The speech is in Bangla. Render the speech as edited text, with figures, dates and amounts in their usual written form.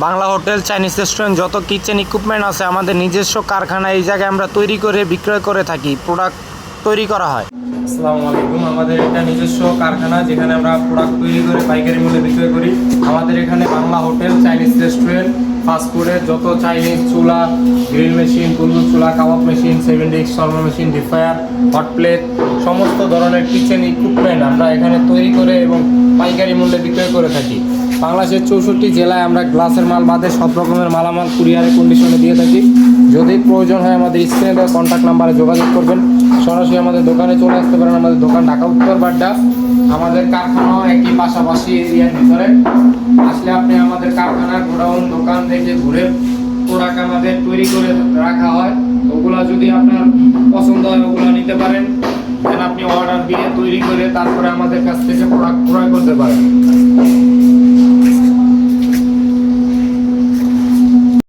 বাংলা হোটেল, চাইনিজ রেস্টুরেন্ট, যত কিচেন ইকুইপমেন্ট আছে আমাদের নিজস্ব কারখানা। এই জায়গায় আমরা তৈরি করে বিক্রয় করে থাকি, প্রোডাক্ট তৈরি করা হয়। আসসালামু আলাইকুম। আমাদের এটা নিজস্ব কারখানা, যেখানে আমরা প্রোডাক্ট তৈরি করে পাইকারি মূল্যে বিক্রয় করি। আমাদের এখানে বাংলা হোটেল, চাইনিজ রেস্টুরেন্ট, ফাস্টফুডের যত চাইনিজ চুলা, গ্রিল মেশিন, তন্দুর চুলা, কাবাব মেশিন, 7 ডিশ শর্মা machine, deep fryer, hot plate, সমস্ত ধরনের কিচেন ইকুইপমেন্ট আমরা এখানে তৈরি করে এবং পাইকারি মূল্যে বিক্রয় করে থাকি। বাংলাদেশের 64 জেলায় আমরা গ্লাসের মাল বাদে সব রকমের মালামাল কুরিয়ারে কন্ডিশনে দিয়ে থাকি। যদি প্রয়োজন হয় আমাদের স্ক্রিনে দেওয়া কন্ট্যাক্ট নাম্বারে যোগাযোগ করবেন। সরাসরি আমাদের দোকানে চলে আসতে পারেন। আমাদের দোকান ঢাকা উত্তর বাড্ডা। আমাদের কারখানাও একই পাশাপাশি এরিয়ার ভিতরে। আসলে আপনি আমাদের কারখানা, গোডাউন, দোকান থেকে ঘুরে প্রোডাক্ট আমাদের তৈরি করে রাখা হয়। ওগুলা যদি আপনার পছন্দ হয় ওগুলো নিতে পারেন। দেন আপনি অর্ডার দিয়ে তৈরি করে তারপরে আমাদের কাছ থেকে প্রোডাক্ট ক্রয় করতে পারেন।